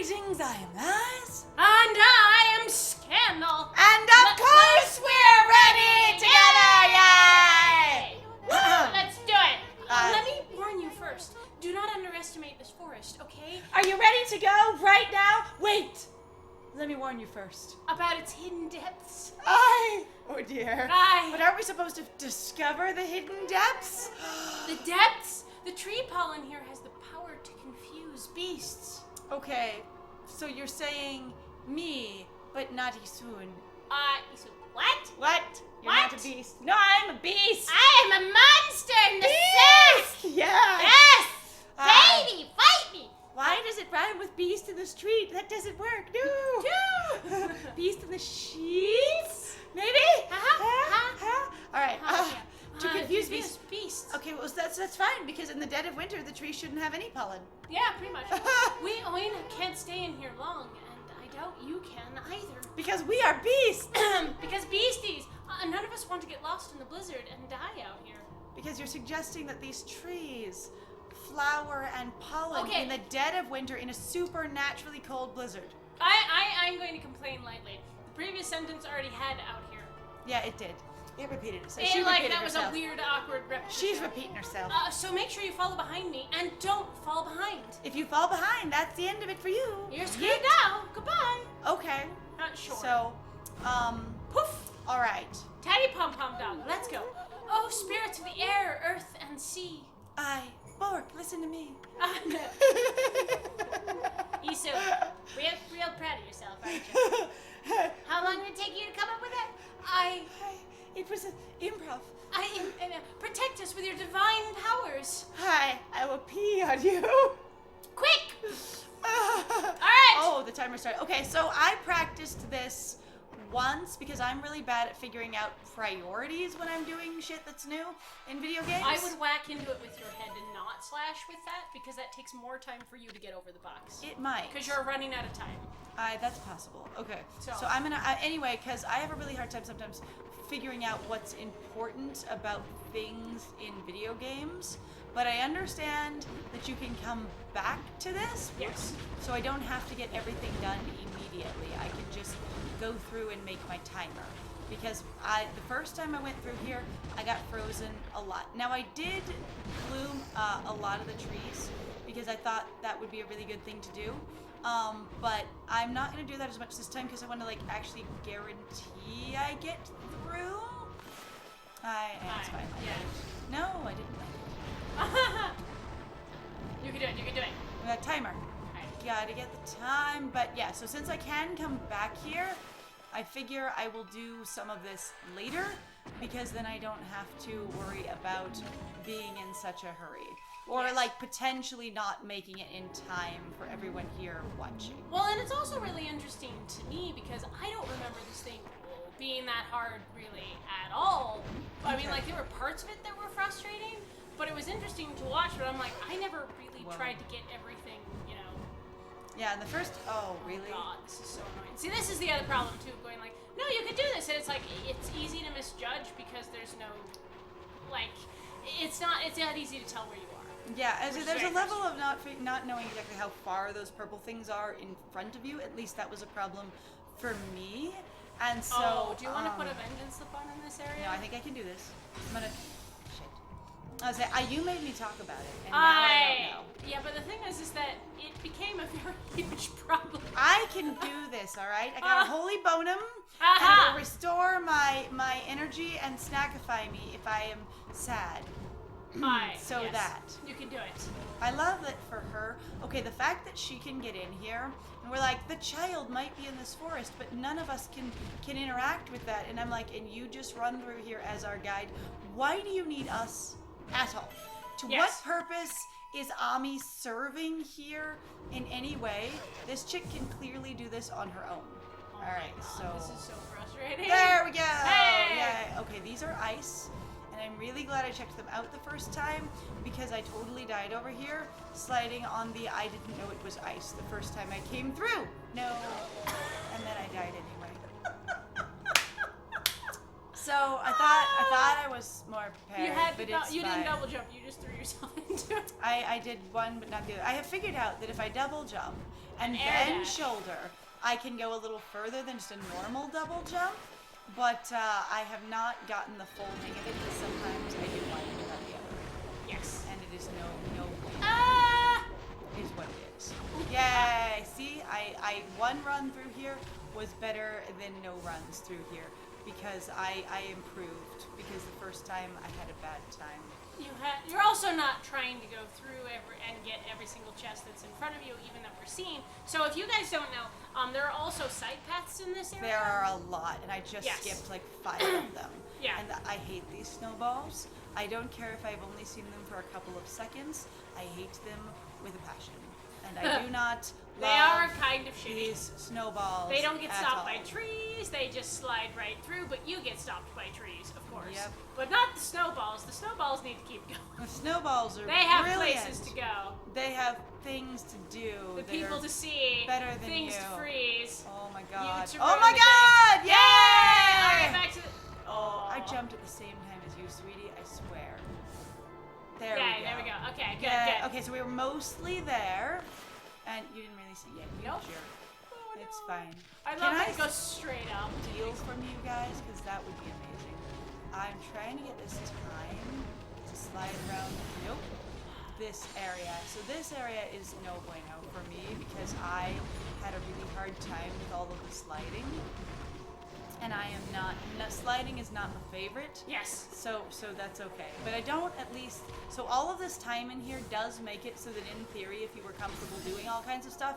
Greetings, I am Lies. And I am Scandal. And of course we're ready together, yay! Let's do it. Let me warn you first. Do not underestimate this forest, okay? Are you ready to go right now? Wait! Let me warn you first. About its hidden depths. Oh dear. Aye. But aren't we supposed to discover the hidden depths? The depths? The tree pollen here has the power to confuse beasts. Okay, so you're saying me, but not Issun. Issun, what? What? You're What? not a beast. No, I'm a beast. I am a monster in the Beast! sack. Yeah. Yes! Baby, fight me! Why does it rhyme with beast in the street? That doesn't work. No. No. Beast in the sheets? Maybe? All right. To confuse beasts. Beasts. Okay, well that's fine because in the dead of winter the tree shouldn't have any pollen. Yeah, pretty much. we can't stay in here long, and I doubt you can either. Because we are beasts. Because beasties. None of us want to get lost in the blizzard and die out here. Because you're suggesting that these trees flower and pollen Okay. in the dead of winter in a supernaturally cold blizzard. I'm going to complain lightly. The previous sentence already had out here. Yeah, it did. It repeated itself. And She like repeated that was herself. a weird, awkward repetition. She's repeating herself. So make sure you follow behind me and don't fall behind. If you fall behind, that's the end of it for you. You're screwed now. Goodbye. Okay. Sure. So, Poof. all right. Teddy Pom Pom Dog, let's go. Oh, spirits of the air, earth, and sea. Bork, listen to me. Issun, real proud of yourself, aren't you? How long did it take you to come up with it? It was an improv. Protect us with your divine powers. Hi, I will pee on you. Quick! All right. Oh, the timer started. Okay, so I practiced this once because I'm really bad at figuring out priorities when I'm doing shit that's new in video games. I would whack into it with your head and not slash with that because that takes more time for you to get over the box. It might. Because you're running out of time. That's possible. Okay. So I'm gonna anyway, because I have a really hard time sometimes figuring out what's important about things in video games. But I understand that you can come back to this. Yes. So I don't have to get everything done immediately. I can just go through and make my timer. Because the first time I went through here, I got frozen a lot. Now I did bloom a lot of the trees because I thought that would be a really good thing to do. But I'm not going to do that as much this time because I want to like actually guarantee I get through. It's fine. Yeah. No, I didn't. You can do it. You can do it. We got a timer. Alright. Gotta get the time. But yeah, so since I can come back here, I figure I will do some of this later because then I don't have to worry about being in such a hurry. Or Yes. like potentially not making it in time for everyone here watching. Well, and it's also really interesting to me because I don't remember this thing being that hard really at all. I mean, like there were parts of it that were frustrating, but it was interesting to watch. But I'm like, I never really tried to get everything, you know. Yeah, and the first, really? God, this is so annoying. See, this is the other problem too, going like, no, you could do this, and it's like, it's easy to misjudge because there's no, like, it's not easy to tell where you are. Yeah, Which is there's very a level of not knowing exactly how far those purple things are in front of you. At least that was a problem for me. And so, do you want to put a vengeance upon in this area? No, I think I can do this. I'm gonna. Shit. I was like, you made me talk about it, and now I don't know. Yeah, but the thing is that it became a very huge problem. I can do this, all right? I got a holy bonum, Aha. and it will restore my energy and snackify me if I am sad. So yes, that. you can do it. I love that for her. Okay, the fact that she can get in here, and we're like, the child might be in this forest, but none of us can interact with that. And I'm like, and you just run through here as our guide. Why do you need us at all? To Yes. what purpose is Ami serving here in any way? This chick can clearly do this on her own. Oh All my right, God, so this is so frustrating. there we go. Hey! Yeah. Okay, these are ice. And I'm really glad I checked them out the first time because I totally died over here sliding on the I didn't know it was ice the first time I came through. No. And then I died anyway. So I thought I was more prepared, but it's you fine. didn't double jump. You just threw yourself into it. I did one, but not the other. I have figured out that if I double jump and An air then dash. shoulder, I can go a little further than just a normal double jump. But I have not gotten the full hang of it because sometimes I do one without the other, Yes. and it is no Ah! is what it is. Yay! See, I one run through here was better than no runs through here because I improved because the first time I had a bad time. You're also not trying to go through and get every single chest that's in front of you, even that we're seeing. So if you guys don't know, there are also side paths in this area. There are a lot, and I just skipped like 5 of them. Yeah. And I hate these snowballs. I don't care if I've only seen them for a couple of seconds. I hate them with a passion. And I do not They love are kind of shitty. these snowballs. They don't get at stopped all. by trees, they just slide right through, but you get stopped by trees, of course. Yep. But not the snowballs. The snowballs need to keep going. The snowballs are They have brilliant. places to go. They have things to do. The that people are to see. better than things you. to freeze. Oh my god. to Oh ruin my the god! day. Yay! Alright, back to the... Oh, I jumped at the same time as you, sweetie. I swear. There we go. There we go. Okay, good, Yeah, good. okay, so we were mostly there, and you didn't really see it. You Nope. jerk. Oh, It's no. fine. I Can love I that it goes straight up. Deal from you guys, because that would be amazing. I'm trying to get this time to slide around. Nope. This area. So this area is no bueno for me because I had a really hard time with all of the sliding. And I am not sliding is not my favorite. Yes. So that's okay. But I don't at least, so all of this time in here does make it so that in theory, if you were comfortable doing all kinds of stuff,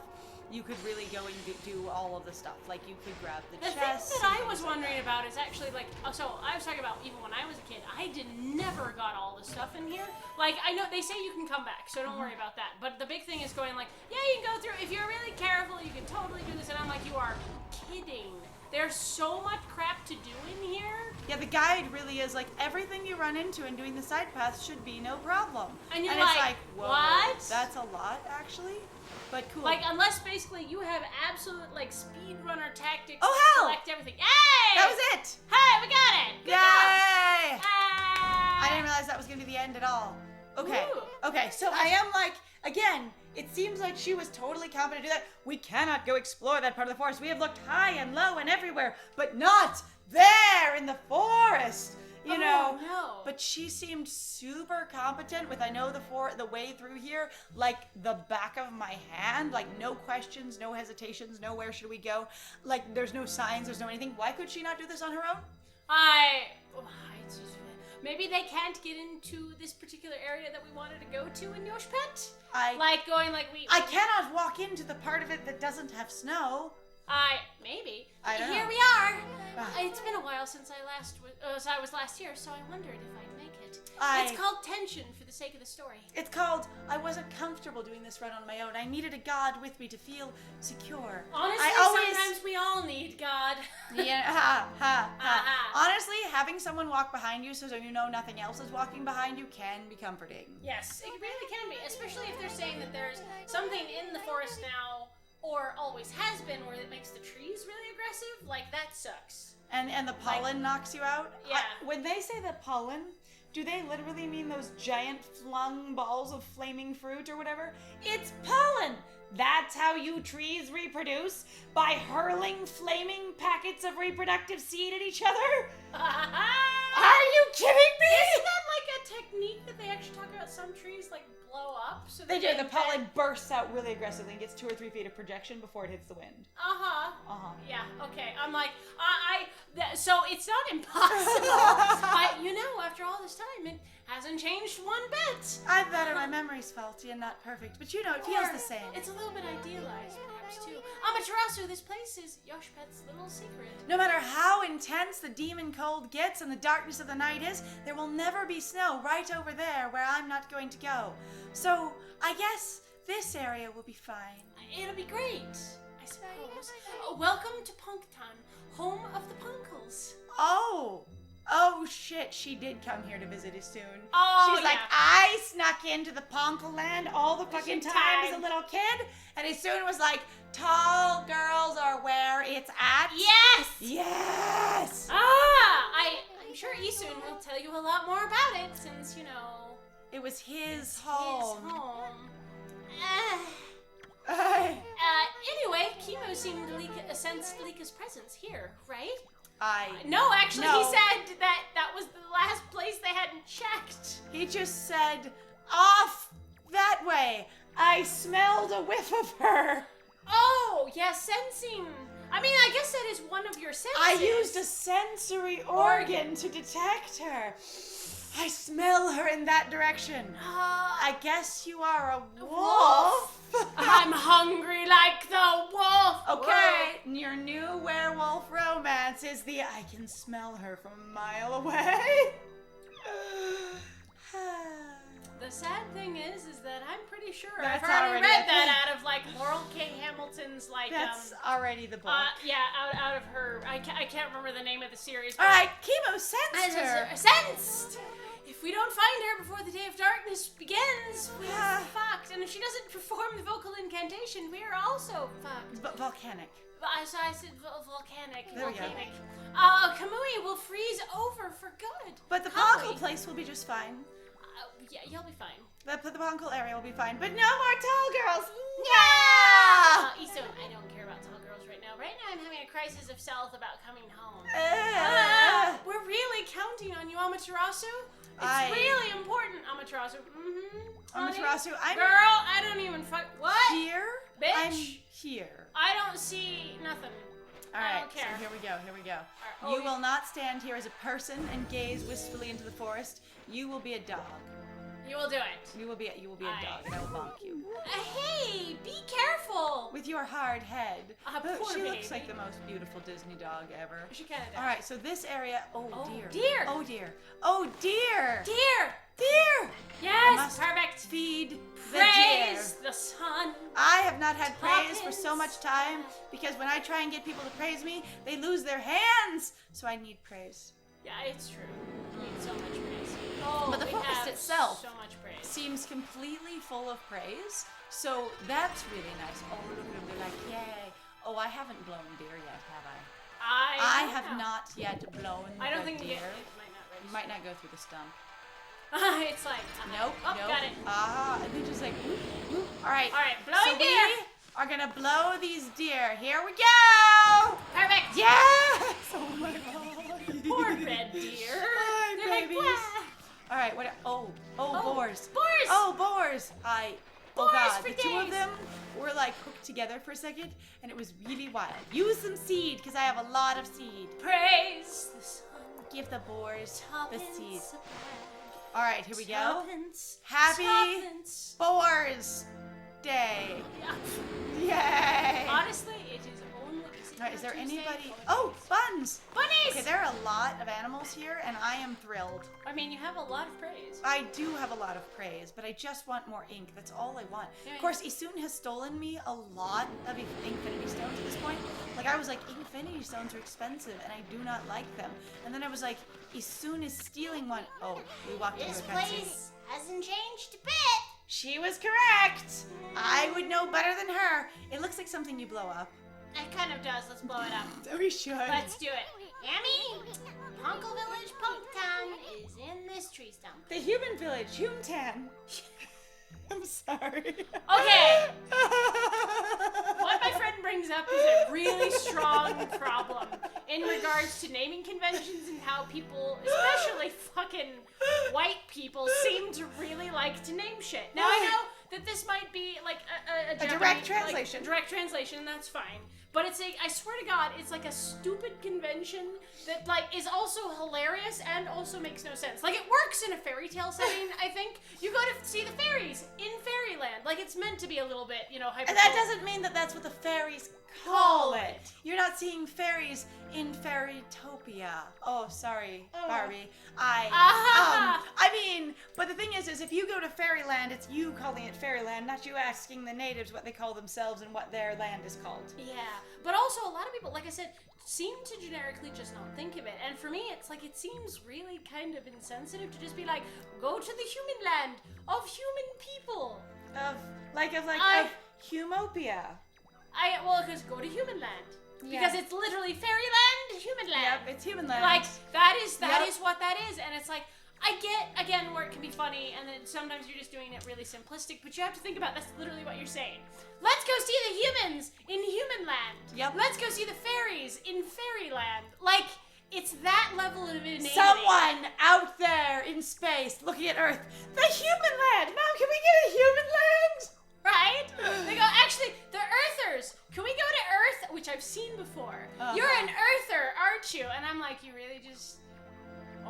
you could really go and do all of the stuff. Like you could grab the The chest. thing that I was wondering about is actually like, so I was talking about even when I was a kid, I never got all the stuff in here. Like I know they say you can come back, so don't worry about that. But the big thing is going like, yeah, you can go through, if you're really careful, you can totally do this. And I'm like, you are kidding. There's so much crap to do in here. Yeah, the guide really is like everything you run into and doing the side paths should be no problem. And you're it's like, like, whoa, what? That's a lot actually, but cool. Like unless basically you have absolute like speedrunner tactics Oh, to hell! collect everything. Hey! That was it! Hey, we got it! Good Yay! job! Ah! I didn't realize that was gonna be the end at all. Okay. Ooh. Okay, so I am like, again, it seems like she was totally competent to do that. We cannot go explore that part of the forest. We have looked high and low and everywhere, but not there in the forest. You know. No. But she seemed super competent with, I know the way through here, like the back of my hand, like no questions, no hesitations, no where should we go. Like there's no signs, there's no anything. Why could she not do this on her own? Maybe they can't get into this particular area that we wanted to go to in Yoshpet. I cannot walk into the part of it that doesn't have snow. Maybe. I don't Here know. we are. Ah. It's been a while since I was last here, so I wondered if I'd make it. I- It's called tension for the sake of the story. It's called, I wasn't comfortable doing this run on my own. I needed a god with me to feel secure. Honestly, sometimes we all need God. Yeah, ha, ha, ha. Uh-huh. Honestly, having someone walk behind you so you know nothing else is walking behind you can be comforting. Yes, it really can be, especially if they're saying that there's something in the forest now, or always has been, where it makes the trees really aggressive. Like, that sucks. And the pollen knocks you out? Yeah. When they say the pollen, do they literally mean those giant flung balls of flaming fruit or whatever? It's pollen! That's how you trees reproduce? By hurling flaming packets of reproductive seed at each other? Are you kidding me? Isn't that like a technique that they actually talk about? Some trees like blow up, so They that do. The pollen bursts out really aggressively and gets 2 or 3 feet of projection before it hits the wind. Yeah. Okay. I'm like, so it's not impossible. But you know, after all this time, it hasn't changed one bit. I bet my memory's faulty and not perfect, but you know, it feels Or the same. It's a little bit idealized, perhaps too. Amaterasu, this place is Yoshpet's little secret. No matter how intense the demon cold gets and the darkness of the night is, there will never be snow right over there where I'm not going to go. So, I guess this area will be fine. It'll be great, I suppose. Welcome to Ponc'tan, home of the Punkles. Oh shit, she did come here to visit Issun. Oh, She's like, yeah. I snuck into the Ponkle land all the fucking She time as a tagged. little kid, and Issun was like, tall girls are where it's at. Yes! Yes! I'm sure Issun will tell you a lot more about it since, you know, It was his it's home. his home. Anyway, Kimo seemed to sense Lika's presence here, right? No, actually, No. he said that was the last place they hadn't checked. He just said, off that way. I smelled a whiff of her. Oh, yeah, sensing. I mean, I guess that is one of your senses. I used a sensory organ to detect her. I smell her in that direction. I guess you are a wolf. I'm hungry like the wolf. Okay, your new werewolf romance is the I can smell her from a mile away. The sad thing is that I'm pretty sure That's I've already already read a that thing. out of like Laurel K. Hamilton's like That's already the book. yeah, out of her. I can't remember the name of the series. All right, Chemo sensed her. Sensed. If we don't find her before the day of darkness begins, we're Yeah. fucked. And if she doesn't perform the vocal incantation, we're also fucked. But volcanic. I said volcanic. There we go. Volcanic. Kamui will freeze over for good. But the Kamui. Ponc'tan place will be just fine. Yeah, you'll be fine. The Ponc'tan area will be fine. But no more tall girls. Yeah! Yeah. Issun, I don't care about tall girls right now. Right now I'm having a crisis of self about coming home. We're really counting on you, Amaterasu. It's really important, Amaterasu. Amaterasu, I'm Girl, I don't even what? here. Bitch. I'm here. I don't see nothing. All I right, don't care. so here we go. Here we go. Oh, You will not stand here as a person and gaze wistfully into the forest. You will be a dog. You will do it. You will be a dog, and I will bonk you Hey, be careful. with your hard head. But Poor she baby. looks like the most beautiful Disney dog ever. She kind of does. All right, so this area. Oh, Oh, dear. dear. Oh dear. Oh dear. Dear. Dear. Yes, must perfect. Feed the Praise deer. the sun. I have not had praise for so Tuppence. much time because when I try and get people to praise me, they lose their hands. So I need praise. Yeah, it's true. We need so much praise. Oh, But the we forest have itself so much praise. seems completely full of praise. So that's really nice. Oh, look at them. They're like, yay. Oh, I haven't blown deer yet, have I? I don't have know. not yet blown I don't the think deer. it might not register. Might not go through the stump. It's like Nope. Oh, nope. got it. And they just like, whoop, whoop. All right. All right, So blowing we deer. are gonna blow these deer. Here we go. Perfect. Yes. Oh my god. Poor red deer. Hi, They're like, babies. "Wah." All right. What? Oh, boars. Boars. Oh, boars. Oh Boars god. for The two of days. them were like hooked together for a second, and it was really wild. Use some seed because I have a lot of seed. Praise the sun. Give the boars the seed. Tuppence a bag. All right. Here we go. Tuppence. Happy Tuppence. Boars Day. Yeah. Yay. Honestly, it is only. All right, is there Tuesday? anybody? Oh, buns! Bunnies! Okay, there are a lot of animals here, and I am thrilled. I mean, you have a lot of praise. I do have a lot of praise, but I just want more ink. That's all I want. Yeah, Of course, Issun has stolen me a lot of Infinity Stones at this point. Like, I was like, Infinity Stones are expensive, and I do not like them. And then I was like, Issun is stealing one. Oh, we walked into This a cutscene. place hasn't changed a bit. She was correct! I would know better than her. It looks like something you blow up. It kind of does. Let's blow it up. We should. Let's do it. Yummy! Punkle Village Ponc'tan is in this tree stump. The human village, Humtan. I'm sorry. Okay. What my friend brings up is a really strong problem in regards to naming conventions and how people, especially fucking white people, seem to really like to name shit. Now I know that this might be like a direct Japanese, translation. Like, direct translation, that's fine. But it's like, I swear to God, it's like a stupid convention that like is also hilarious and also makes no sense. Like it works in a fairy tale setting, I think. You go to see the fairies in fairyland. Like it's meant to be a little bit, you know, hyper. And that doesn't mean that that's what the fairies call it. You're not seeing fairies in Fairytopia. Oh, sorry, Barbie. I mean, but the thing is if you go to Fairyland, it's you calling it Fairyland, not you asking the natives what they call themselves and what their land is called. Yeah, but also a lot of people, like I said, seem to generically just not think of it. And for me, it's like it seems really kind of insensitive to just be like, go to the human land of human people. Of Humopia. Well, because go to human land. Because it's literally fairyland, human land. Yep, it's human land. Like, that is what that is. And it's like, I get, again, where it can be funny, and then sometimes you're just doing it really simplistic, but you have to think about that's literally what you're saying. Let's go see the humans in human land. Yep. Let's go see the fairies in fairyland. Like, it's that level of innate. Someone out there in space looking at Earth. The human land! Mom, can we get a human land? Right? They go, actually, the Earthers, can we go to Earth? Which I've seen before. You're an Earther, aren't you? And I'm like, you really just...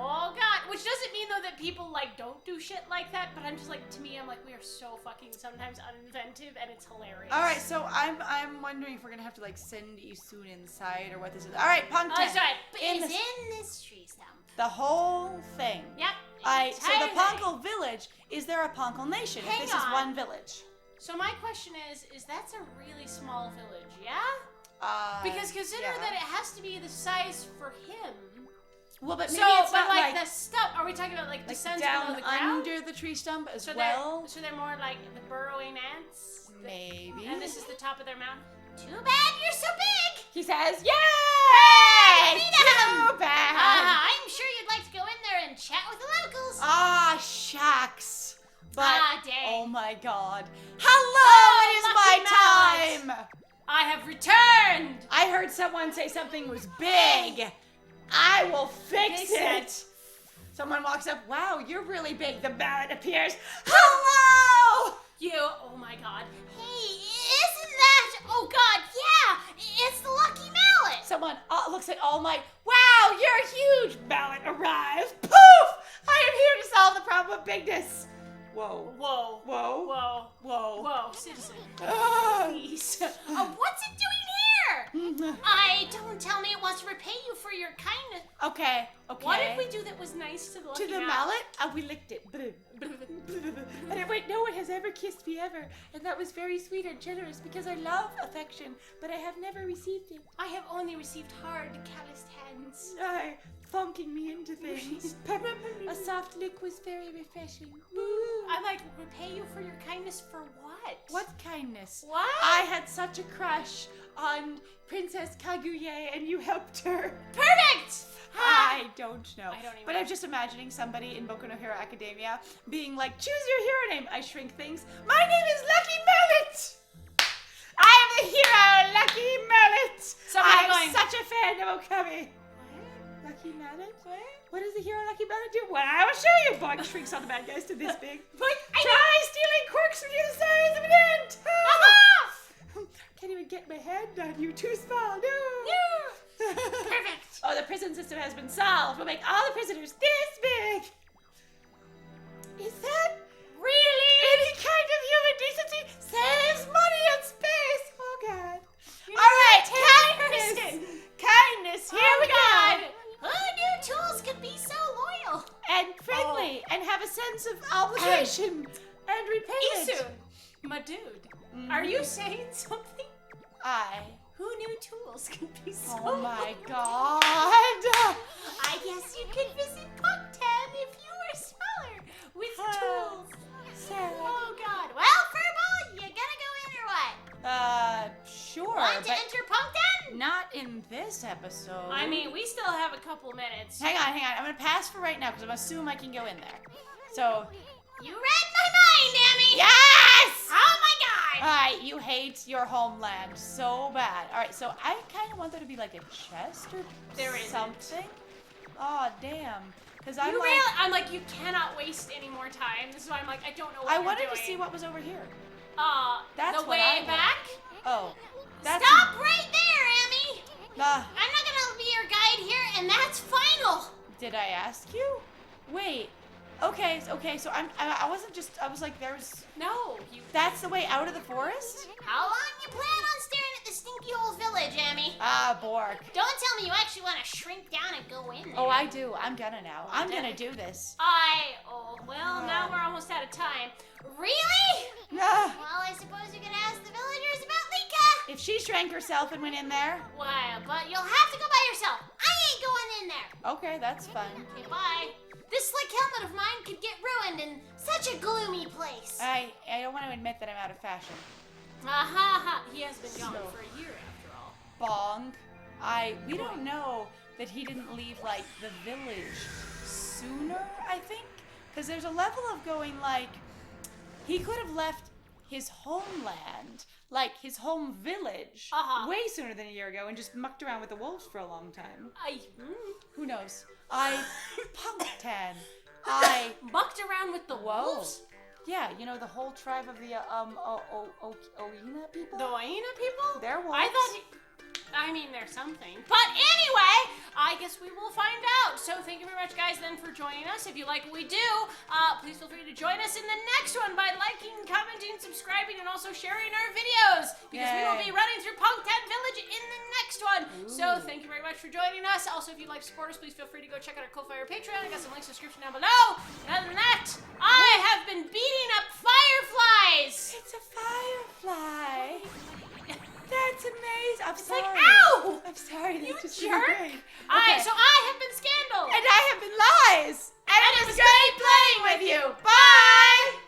Oh God, which doesn't mean though that people like don't do shit like that, but I'm just like, to me, I'm like, we are so fucking sometimes uninventive, and it's hilarious. All right, so I'm wondering if we're gonna have to like send Issun inside or what this is. All right, Ponc'tan. Oh, sorry. Is in this tree stump. The whole thing. Yep. So the entire Ponc'tan village. Is there a Ponc'tan nation? Hang if this is on. one village. So my question is that's a really small village, yeah? Because consider yeah. that it has to be the size for him. Well, but maybe So, it's but not like the stump, are we talking about like descends below down the ground? under the tree stump as So well. they're more like the burrowing ants? Maybe. And this is the top of their mountain? Too bad you're so big. He says, "Yay! freedom! Too bad." I'm sure you'd like to go in there and chat with the locals. Ah, shucks. But dang. oh my God! Hello, it is lucky my time. I have returned! I heard someone say something was big. I will fix Fix it. Someone walks up. Wow, you're really big. The mallet appears. Hello. You, oh my God. Hey, isn't that? Oh God, yeah, it's the lucky mallet. Someone looks at All Might. Wow, you're huge. Mallet arrives. Poof! I am here to solve the problem of bigness. Whoa. Whoa. Whoa. Whoa. Whoa. Whoa, citizen. Ah. Please. What's it doing here? Don't tell me it wants to repay you for your kindness. Okay. What did we do that was nice to the lucky To the mallet? We licked it. And it went, no one has ever kissed me ever. And that was very sweet and generous because I love affection, but I have never received it. I have only received hard, calloused hands. Thonking me into things. A soft lick was very refreshing. I like repay you for your kindness for what? What kindness? What? I had such a crush on Princess Kaguya and you helped her. Perfect! I don't know. I don't even But I'm just imagining somebody in Boku no Hero Academia being like, choose your hero name. I shrink things. My name is Lucky Mallet. I am the hero, Lucky Mallet. I'm such a fan of Okami. Lucky Mallet? What does the hero Lucky Mallet do? Well, I will show you. Boink shrinks all the bad guys to this big. Try stealing quirks from the size of an ant. Can't even get my hand on you. Too small. No. Perfect. Oh, the prison system has been solved. We'll make all the prisoners this big. Is that really any kind of human decency? Saves money and space. Oh, God. All right, kindness. Kindness. Here we go. Who knew tools could be so loyal? And friendly and have a sense of obligation and repayment. Issun, my dude, are you saying something? Who knew tools could be so Oh my God. I guess you could visit Ponc'tan if you were smaller with tools. Sad. Oh God. Well, Furball, you gonna go in or what? Sure. Want to but enter Ponc'tan? not in this episode. I mean, we still have a couple minutes. Hang on. I'm gonna pass for right now because I'm assuming I can go in there. So, You read my mind, Amy. yes! Oh my God. Alright, you hate your homeland so bad. Alright, so I kind of want there to be like a chest or There isn't. something. Oh, damn. Because I'm You like, really, I'm like, you cannot waste any more time. This is why I'm like, I don't know what I you're wanted doing. to see what was over here. That's That's the what way I want. back? Oh. That's Stop right there, Amy. Uh, I'm not gonna be your guide here, and that's final. did I ask you? Wait. Okay, so I wasn't just, I was like, there's, No, you. that's the way out of the forest? How long you plan on staring at the stinky old village, Amy? Ah, Bork. Don't tell me you actually want to shrink down and go in there. Oh, I do. I'm gonna now. I'm gonna do this. Well, now we're almost out of time. Really? Ah, Well, I suppose you could ask the villagers about Lika. if she shrank herself and went in there, Well, but you'll have to go by yourself. I ain't going in there. okay, that's fine. Okay, bye. This slick helmet of mine could get ruined in such a gloomy place. I don't want to admit that I'm out of fashion. Ha. He has been gone So- for a year after all. Bong. We don't know that he didn't leave, like, the village sooner, I think? Because there's a level of going, like, he could have left his homeland, like his home village, way sooner than a year ago and just mucked around with the wolves for a long time. Who knows? Ponc'tan. Mucked around with the wolves? Yeah, you know, the whole tribe of the, Oina people? The Oina people? They're wolves. I thought there's something. But anyway, I guess we will find out. So thank you very much, guys, then, for joining us. If you like what we do, please feel free to join us in the next one by liking, commenting, subscribing, and also sharing our videos. Because we will be running through Ponc'tan Village in the next one. Ooh. So thank you very much for joining us. Also, if you'd like to support us, please feel free to go check out our Ko-Fi or Patreon. I got some links in the description down below. And other than that, I have been beating up fireflies. It's a firefly. That's amazing. I'm sorry. Like, ow! I'm sorry. You just jerk. Okay. Alright, so I have been Scandal. And I have been Lies. And it was great playing with you. Bye.